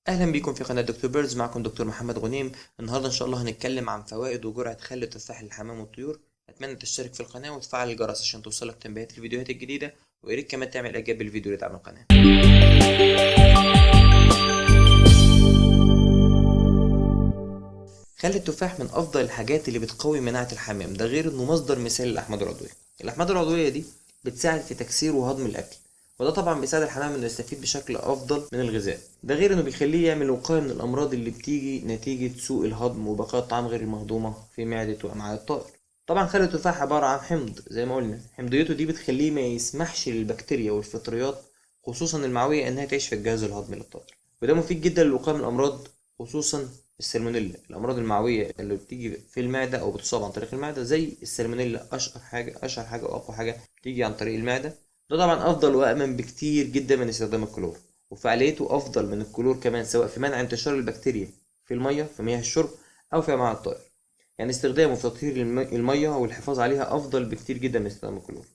اهلا بيكم في قناه دكتور بيردز. معكم دكتور محمد غنيم. النهارده ان شاء الله هنتكلم عن فوائد وجرعه خل التفاح للحمام والطيور. اتمنى تشترك في القناه وتفعل الجرس عشان توصلك تنبيهات الفيديوهات الجديده، ويا ريت كمان تعمل اعجاب بالفيديو لدعم القناه. خل التفاح من افضل الحاجات اللي بتقوي مناعه الحمام، ده غير انه مصدر مثالي للاحماض العضويه. الاحماض العضويه دي بتساعد في تكسير وهضم الاكل، وده طبعا بيساعد الحمام انه يستفيد بشكل افضل من الغذاء، ده غير انه بيخليه يعمل وقايه من الامراض اللي بتيجي نتيجه سوء الهضم وبقاء الطعام غير المهضومه في معده وامعاء الطائر. طبعا خل التفاح عباره عن حمض، زي ما قلنا حمضيته دي بتخليه ما يسمحش للبكتيريا والفطريات خصوصا المعويه انها تعيش في الجهاز الهضمي للطائر، وده مفيد جدا للوقايه من الامراض خصوصا السالمونيلا، الامراض المعويه اللي بتيجي في المعده او بتصاب عن طريق المعده زي السالمونيلا. اشهر حاجه واقوى حاجه بتيجي عن طريق المعده. ده طبعا افضل وامن بكتير جدا من استخدام الكلور، وفعاليته افضل من الكلور كمان سواء في منع انتشار البكتيريا في الميه في مياه الشرب او في امعاء الطائر. يعني استخدامه في تطهير الميه والحفاظ عليها افضل بكتير جدا من استخدام الكلور.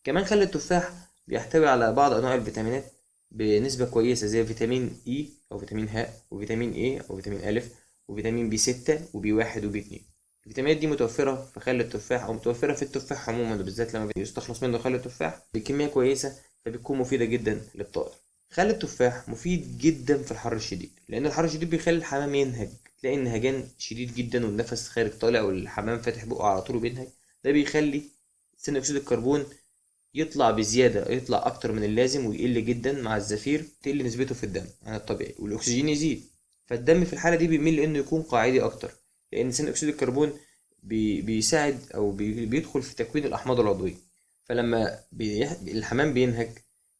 كمان خل التفاح بيحتوي على بعض انواع الفيتامينات بنسبة كويسة زي فيتامين اي او فيتامين ه وفيتامين اي او فيتامين الف وفيتامين بي 6 وبي 1 وبي 2. الفيتامينات دي متوفرة في خل التفاح او متوفرة في التفاح عموما، وبالذات لما بيستخلص منه خل التفاح بكمية كويسة فبتكون مفيدة جدا للطائر. خل التفاح مفيد جدا في الحر الشديد، لان الحر الشديد بيخلي الحمام ينهج، تلاقي النهجان شديد جدا والنفس خارج طالع والحمام فاتح بقه على طول وبينهج. ده بيخلي ثاني اكسيد الكربون يطلع بزيادة، يطلع أكتر من اللازم ويقل جدا مع الزفير، تقل نسبته في الدم عن الطبيعي والأكسجين يزيد. فالدم في الحالة دي بيميل لأنه يكون قاعدي أكتر، لأن ثاني أكسيد الكربون بيساعد أو بيدخل في تكوين الأحماض العضوية. فلما الحمام بينهج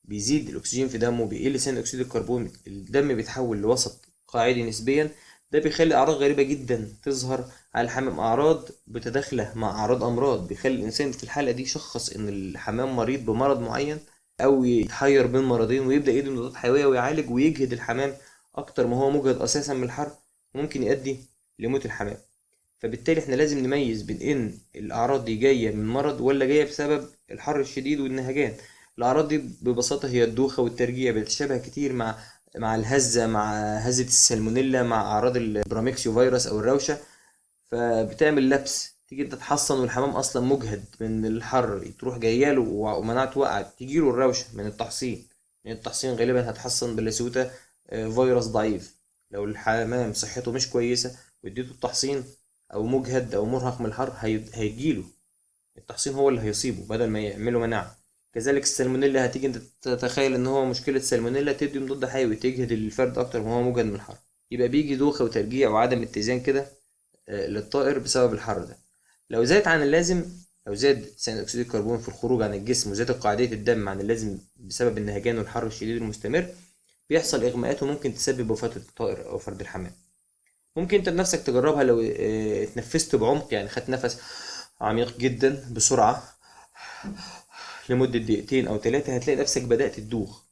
بيزيد الأكسجين في دمه، بيقل ثاني أكسيد الكربون، الدم بيتحول لوسط قاعدي نسبيا. ده بيخلي أعراض غريبة جدا تظهر على الحمام، أعراض بتداخلة مع أعراض أمراض، بيخلي الإنسان في الحالة دي يشخص إن الحمام مريض بمرض معين أو يتحير بين مرضين ويبدأ يدي مضادات حيوية ويعالج ويجهد الحمام أكتر ما هو مجهد أساسا من الحر، وممكن يؤدي لموت الحمام. فبالتالي احنا لازم نميز بين ان الاعراض دي جايه من مرض ولا جايه بسبب الحر الشديد والنهجان. الاعراض دي ببساطه هي الدوخه والترجيع، بتتشابه كتير مع الهزه، مع هزه السالمونيلا، مع اعراض البراميكسيو فيروس او الروشه. فبتعمل لبس، تيجي انت تحصن والحمام اصلا مجهد من الحر، تروح جاياله ومناعته وقعت تجيله الروشه من التحصين. من التحصين غالبا هتحصن بلاسوتا فيروس ضعيف. لو الحمام صحته مش كويسه واديته التحصين او مجهد او مرهق من الحر هيجيله التحصين، هو اللي هيصيبه بدل ما يعمله مناعه. كذلك السالمونيلا، هتيجي انت تتخيل ان هو مشكله سالمونيلا تدي مضاد حيوي تجهد الفرد اكتر ما هو مجهد من الحر، يبقى بيجي دوخه وترجيع وعدم اتزان كده للطائر بسبب الحر ده. لو زاد عن اللازم، لو زاد ثاني اكسيد الكربون في الخروج عن الجسم وزادت قاعديه الدم عن اللازم بسبب النهجان والحر الشديد المستمر، بيحصل اغماءات وممكن تسبب وفاه الطائر او فرد الحمام. ممكن انت بنفسك تجربها لو اتنفست بعمق، يعني خدت نفس عميق جدا بسرعة لمدة دقيقتين أو ثلاثة، هتلاقي نفسك بدأت تدوخ،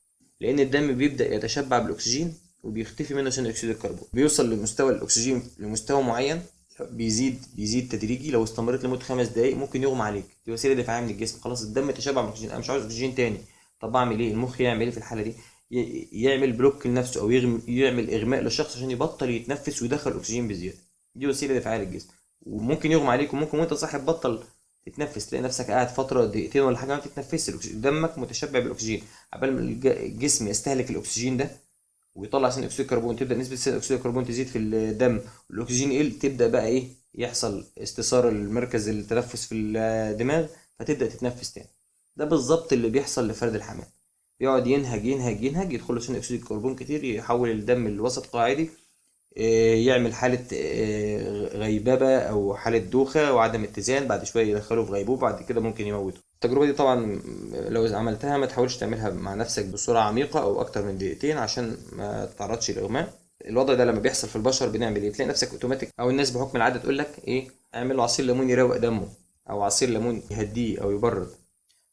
لأن الدم بيبدأ يتشبع بالأكسجين وبيختفي منه ثاني أكسيد الكربون، بيوصل لمستوى الأكسجين لمستوى معين، بيزيد تدريجي. لو استمرت لمدة 5 دقايق ممكن يغمى عليك، دي وسيلة دفاعية من الجسم، خلاص الدم تشبع بالأكسجين، أنا مش عاوز أكسجين تاني. طب أعمل إيه؟ المخ يعمل إيه في الحالة دي؟ يعمل بلوك لنفسه أو يعمل إغماء للشخص عشان يبطل يتنفس ويدخل أكسجين بزيادة. دي وسيلة دفاعية للجسم، وممكن يغمى عليك، وممكن وأنت صاحي تبطل تتنفس، تلاقي نفسك قاعد فترة دقيقتين ولا حاجة ما بتتنفسش، دمك متشبع بالأكسجين. عبال ما الجسم يستهلك الأكسجين ده ويطلع ثاني أكسيد الكربون، تبدأ نسبة ثاني أكسيد الكربون تزيد في الدم والأكسجين يقل، تبدأ بقى إيه يحصل استثارة المركز التنفس في الدماغ، فتبدأ تتنفس تاني. ده بالظبط اللي بيحصل لفرد الحمام، يقعد ينهج ينهج ينهج، يدخل له ثاني أكسيد الكربون كتير، يحول الدم لوسط قاعدي، يعمل حالة غيببة أو حالة دوخة وعدم اتزان، بعد شوية يدخله في غيبوبة، بعد كده ممكن يموته. التجربة دي طبعا لو عملتها ما تحاولش تعملها مع نفسك بسرعة عميقة أو أكتر من دقيقتين عشان ما تتعرضش للإغماء. الوضع ده لما بيحصل في البشر بنعمل إيه؟ تلاقي نفسك أوتوماتيك، أو الناس بحكم العادة تقول لك إيه، اعمل له عصير ليمون يروق دمه، أو عصير ليمون يهديه أو يبرد.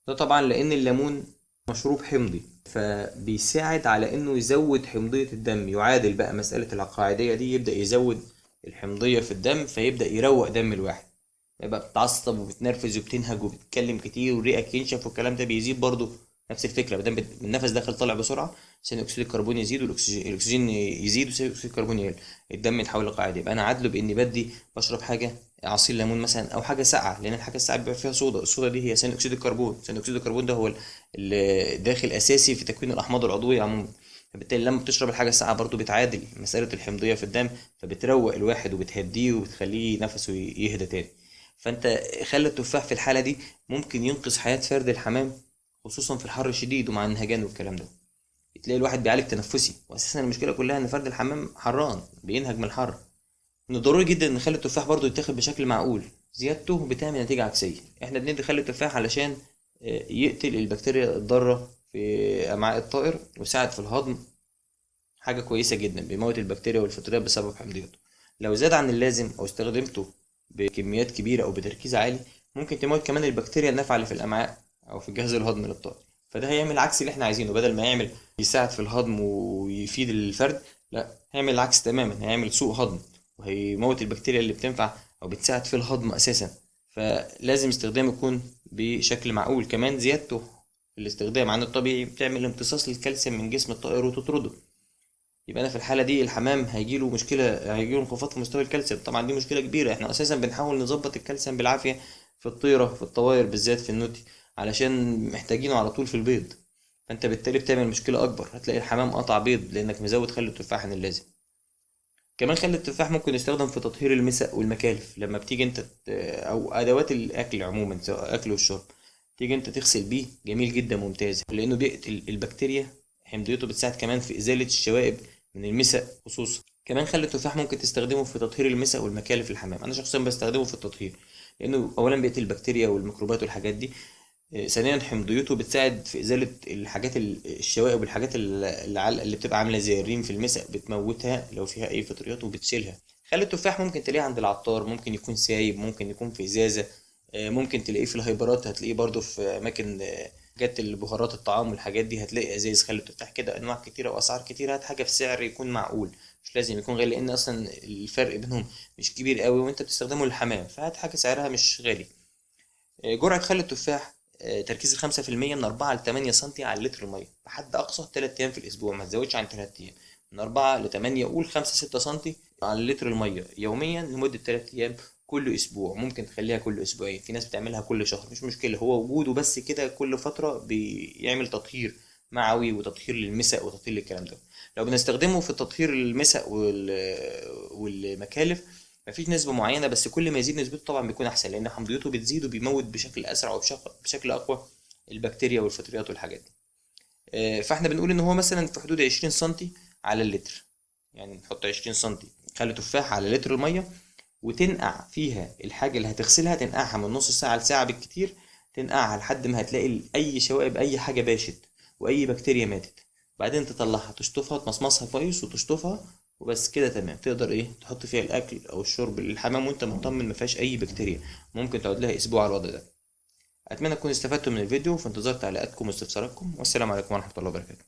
ده طبعا لأن الليمون مشروب حمضي، فبيساعد على انه يزود حمضية الدم، يعادل بقى مسألة العقاعدية دي، يبدأ يزود الحمضية في الدم فيبدأ يروق دم الواحد. يبقى بتعصب وبتنرفز وبتنهج وبتتكلم كتير وريقك ينشف والكلام ده بيزيد برضه. نفس الفكرة، مادام النفس داخل طالع بسرعة ثاني اكسيد الكربون يزيد الاكسجين يزيد وثاني اكسيد الكربون يقل، الدم يتحول لقاعدي. يبقى انا عادله باني بدي بشرب حاجه عصير ليمون مثلا او حاجه ساقعه، لان الحاجه الساقعه بيبقى فيها صودا، الصودا دي هي ثاني اكسيد الكربون. ثاني اكسيد الكربون ده هو الداخل اساسي في تكوين الاحماض العضويه عموما. فبالتالي لما بتشرب الحاجه الساقعه برضو بتعادل مساله الحمضيه في الدم، فبتروق الواحد وبتهديه وبتخليه نفسه يهدى تاني. فانت خلي التفاح في الحاله دي ممكن ينقذ حياه فرد الحمام، خصوصا في الحر الشديد ومع النهجان والكلام ده. تلاقي الواحد بيعالج تنفسي، واساسا المشكله كلها ان فرد الحمام حران بينهج من الحر. من الضروري جدا نخلي التفاح برضو يتاخد بشكل معقول، زيادته بتعمل نتيجه عكسيه. احنا بندي خل التفاح علشان يقتل البكتيريا الضاره في امعاء الطائر ويساعد في الهضم، حاجه كويسه جدا، بيموت البكتيريا والفطريات بسبب حمضيته. لو زاد عن اللازم او استخدمته بكميات كبيره او بتركيز عالي ممكن تموت كمان البكتيريا النافعه اللي في الامعاء او في الجهاز الهضمي للطائر. فده هيعمل عكس اللي احنا عايزينه، بدل ما يعمل يساعد في الهضم ويفيد الفرد، لا هيعمل العكس تماما، هيعمل سوء هضم وهيموت البكتيريا اللي بتنفع او بتساعد في الهضم اساسا. فلازم استخدامه يكون بشكل معقول. كمان زيادته في الاستخدام عن الطبيعي بتعمل امتصاص للكالسيوم من جسم الطائر وتطرده. يبقى انا في الحاله دي الحمام هيجيله مشكله، هيجيله انخفاض في مستوى الكالسيوم. طبعا دي مشكله كبيره، احنا اساسا بنحاول نظبط الكالسيوم بالعافيه في الطيره في الطواير بالذات في النوتي، علشان محتاجينه على طول في البيض. فانت بالتالي بتعمل مشكله اكبر، هتلاقي الحمام قطع بيض لانك مزود خل التفاح عن اللازم. كمان خل التفاح ممكن يستخدم في تطهير المسق والمكالف. لما بتيجي انت او ادوات الاكل عموما سواء اكل والشرب، تيجي انت تغسل بيه، جميل جدا ممتاز، لانه بيقتل البكتيريا، حمضيته بتساعد كمان في ازاله الشوائب من المسق خصوصا. كمان خل التفاح ممكن تستخدمه في تطهير المسق والمكالف الحمام. انا شخصيا بستخدمه في التطهير، لانه اولا بيقتل البكتيريا والميكروبات والحاجات دي، ثانيا حمضيته بتساعد في ازاله الحاجات الشوائب والحاجات اللي بتبقى عامله زي الريم في المسق، بتموتها لو فيها اي فطريات وبتشيلها. خل التفاح ممكن تلاقيه عند العطار، ممكن يكون سايب، ممكن يكون في ازازه، ممكن تلاقيه في الهايبرات، هتلاقيه برضو في اماكن حاجات البهارات الطعام والحاجات دي، هتلاقي ازايز خل التفاح كده انواع كتيره واسعار كتيره. هات حاجه في سعر يكون معقول، مش لازم يكون غالي، لان اصلا الفرق بينهم مش كبير قوي وانت بتستخدمه للحمام، فهات حاجه سعرها مش غالي. جرعة خل التفاح تركيز 5% من 4 ل 8 سنتي على اللتر المية، بحد أقصى 3 أيام في الأسبوع، ما تزودش عن 3 أيام. من 4 ل 8، قول 5 6 سنتي على اللتر المية يوميا لمدة 3 أيام كل أسبوع. ممكن تخليها كل أسبوعين، في ناس بتعملها كل شهر، مش مشكلة، هو وجوده بس كده كل فترة بيعمل تطهير معوي وتطهير للمسق وتطهير للكلام ده. لو بنستخدمه في تطهير المسق والمكالف مفيش نسبة معينة، بس كل ما يزيد نسبته طبعا بيكون أحسن، لأن حمضيته بتزيد وبيموت بشكل أسرع وبشكل أقوى البكتيريا والفطريات والحاجات دي. فاحنا بنقول إن هو مثلا في حدود 20 سنتي على اللتر، يعني نحط 20 سنتي خل تفاح على لتر المية، وتنقع فيها الحاجة اللي هتغسلها، تنقعها من نص ساعة لساعة بالكتير، تنقعها لحد ما هتلاقي أي شوائب أي حاجة باشت وأي بكتيريا ماتت. بعدين تطلعها تشطفها تمصمصها كويس وتشطفها، وبس كده تمام. تقدر تحط فيها الاكل او الشرب للحمام وانت مطمن ما فيهاش اي بكتيريا، ممكن تقعد لها اسبوع على الوضع ده. اتمنى تكونوا استفدتوا من الفيديو، في انتظار تعليقاتكم واستفساراتكم، والسلام عليكم ورحمة الله وبركاته.